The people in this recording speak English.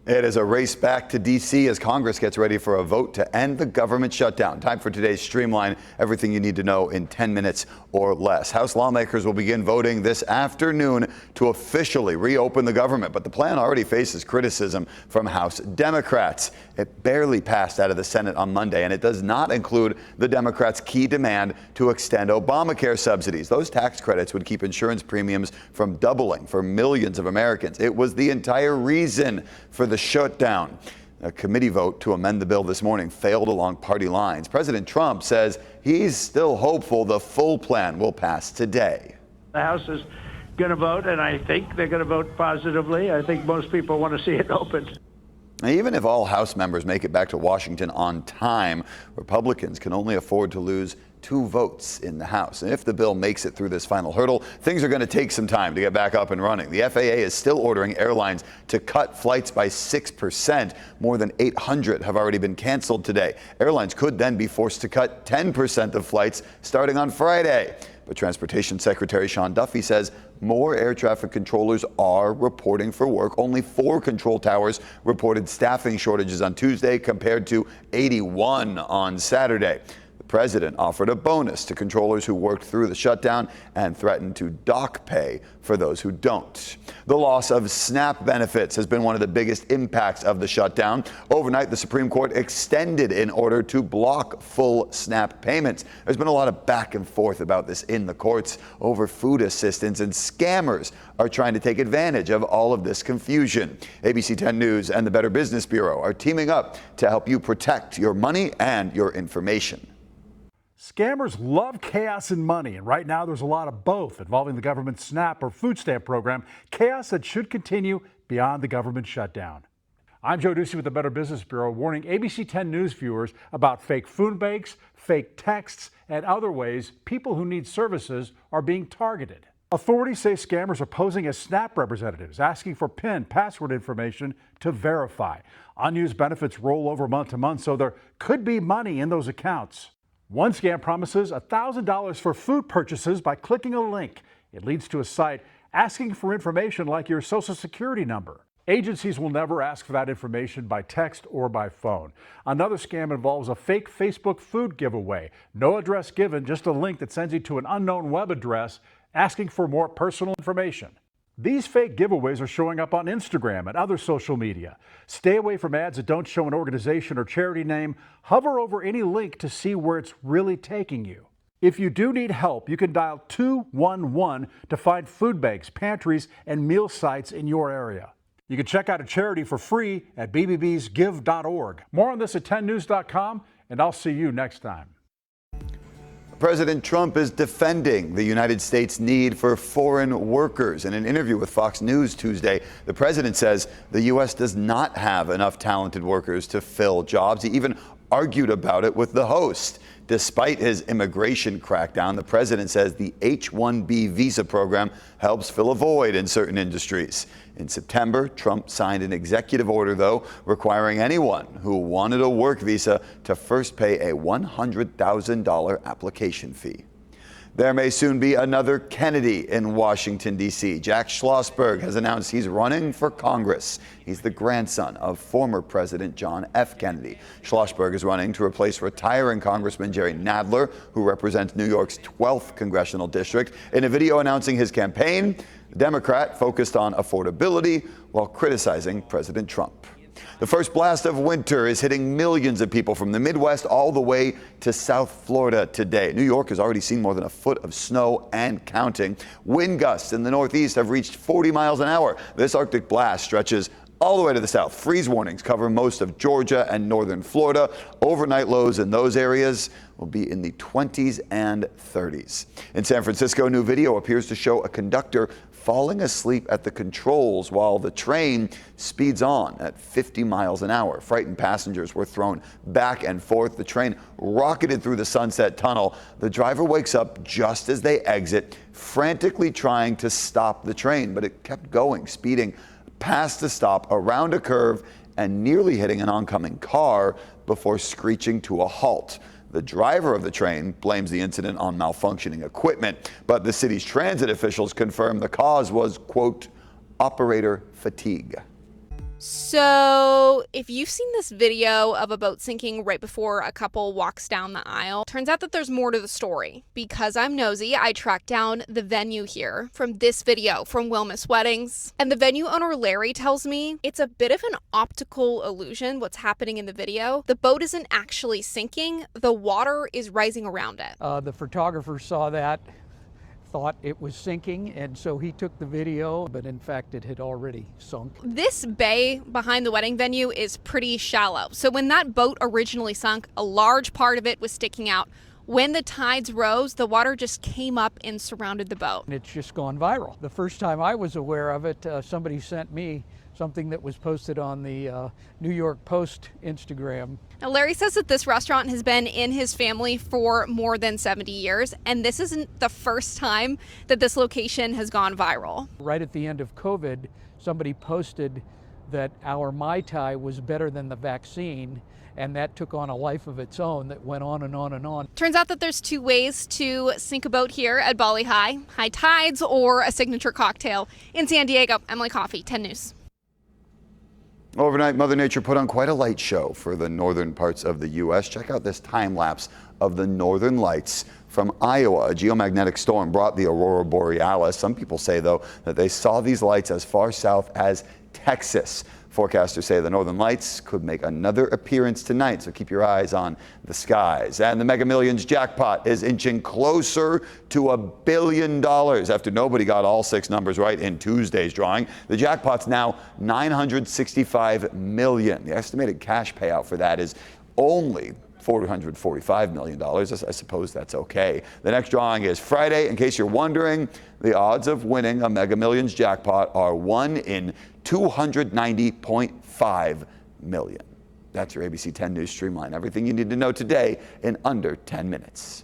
It is a race back to D.C. as Congress gets ready for a vote to end the government shutdown. Time for today's Streamline, everything you need to know in 10 minutes or less. House lawmakers will begin voting this afternoon to officially reopen the government, but the plan already faces criticism from House Democrats. It barely passed out of the Senate on Monday, and it does not include the Democrats' key demand to extend Obamacare subsidies. Those tax credits would keep insurance premiums from doubling for millions of Americans. It was the entire reason for the shutdown. A committee vote to amend the bill this morning failed along party lines. President Trump says he's still hopeful the full plan will pass today. The House is going to vote, and I think they're going to vote positively. I think most people want to see it opened. Even if all House members make it back to Washington on time, Republicans can only afford to lose 2 votes in the House. And if the bill makes it through this final hurdle, things are going to take some time to get back up and running. The FAA is still ordering airlines to cut flights by 6%. More than 800 have already been canceled today. Airlines could then be forced to cut 10% of flights starting on Friday. But Transportation Secretary Sean Duffy says more air traffic controllers are reporting for work. Only 4 control towers reported staffing shortages on Tuesday compared to 81 on Saturday. The president offered a bonus to controllers who worked through the shutdown and threatened to dock pay for those who don't. The loss of SNAP benefits has been one of the biggest impacts of the shutdown. Overnight, the Supreme Court extended an order to block full SNAP payments. There's been a lot of back and forth about this in the courts over food assistance, and scammers are trying to take advantage of all of this confusion. ABC 10 News and the Better Business Bureau are teaming up to help you protect your money and your information. Scammers love chaos and money, and right now there's a lot of both involving the government's SNAP or food stamp program, chaos that should continue beyond the government shutdown. I'm Joe Ducey with the Better Business Bureau, warning ABC 10 News viewers about fake food banks, fake texts, and other ways people who need services are being targeted. Authorities say scammers are posing as SNAP representatives, asking for PIN, password information to verify. Unused benefits roll over month to month, so there could be money in those accounts. One scam promises $1,000 for food purchases by clicking a link. It leads to a site asking for information like your Social Security number. Agencies will never ask for that information by text or by phone. Another scam involves a fake Facebook food giveaway. No address given, just a link that sends you to an unknown web address asking for more personal information. These fake giveaways are showing up on Instagram and other social media. Stay away from ads that don't show an organization or charity name. Hover over any link to see where it's really taking you. If you do need help, you can dial 211 to find food banks, pantries, and meal sites in your area. You can check out a charity for free at bbbsgive.org. More on this at 10news.com, and I'll see you next time. President Trump is defending the United States' need for foreign workers. In an interview with Fox News Tuesday, the president says the U.S. does not have enough talented workers to fill jobs. He even argued about it with the host. Despite his immigration crackdown, the president says the H-1B visa program helps fill a void in certain industries. In September, Trump signed an executive order, though, requiring anyone who wanted a work visa to first pay a $100,000 application fee. There may soon be another Kennedy in Washington, D.C. Jack Schlossberg has announced he's running for Congress. He's the grandson of former President John F. Kennedy. Schlossberg is running to replace retiring Congressman Jerry Nadler, who represents New York's 12th congressional district. In a video announcing his campaign, the Democrat focused on affordability while criticizing President Trump. The first blast of winter is hitting millions of people from the Midwest all the way to South Florida today. New York has already seen more than a foot of snow and counting. Wind gusts in the Northeast have reached 40 miles an hour. This Arctic blast stretches all the way to the south. Freeze warnings cover most of Georgia and northern Florida. Overnight lows in those areas will be in the 20s and 30s. In San Francisco, new video appears to show a conductor falling asleep at the controls while the train speeds on at 50 miles an hour. Frightened passengers were thrown back and forth. The train rocketed through the Sunset Tunnel. The driver wakes up just as they exit, frantically trying to stop the train, but it kept going, speeding past the stop, around a curve, and nearly hitting an oncoming car before screeching to a halt. The driver of the train blames the incident on malfunctioning equipment, but the city's transit officials confirm the cause was, quote, operator fatigue. So, if you've seen this video of a boat sinking right before a couple walks down the aisle, turns out that there's more to the story. Because I'm nosy, I tracked down the venue here from this video from Wilmus Weddings. And the venue owner Larry tells me it's a bit of an optical illusion what's happening in the video. The boat isn't actually sinking, the water is rising around it. The photographer saw that, thought it was sinking, and so he took the video, but in fact it had already sunk. This bay behind the wedding venue is pretty shallow. So when that boat originally sunk, a large part of it was sticking out. When the tides rose, the water just came up and surrounded the boat. And it's just gone viral. The first time I was aware of it, somebody sent me something that was posted on the New York Post Instagram. Now, Larry says that this restaurant has been in his family for more than 70 years, and this isn't the first time that this location has gone viral. Right at the end of COVID, somebody posted that our Mai Tai was better than the vaccine, and that took on a life of its own that went on and on and on. Turns out that there's two ways to sink a boat here at Bali High: high tides or a signature cocktail. In San Diego, Emily Coffey, 10 News. Overnight, Mother Nature put on quite a light show for the northern parts of the U.S. Check out this time lapse of the northern lights from Iowa. A geomagnetic storm brought the aurora borealis. Some people say, though, that they saw these lights as far south as Texas. Forecasters say the northern lights could make another appearance tonight, so keep your eyes on the skies. And the Mega Millions jackpot is inching closer to $1 billion after nobody got all 6 numbers right in Tuesday's drawing. The jackpot's now $965 million. The estimated cash payout for that is only $445 million. I suppose that's okay. The next drawing is Friday. In case you're wondering, the odds of winning a Mega Millions jackpot are 1 in 290.5 million. That's your ABC 10 News Streamline. Everything you need to know today in under 10 minutes.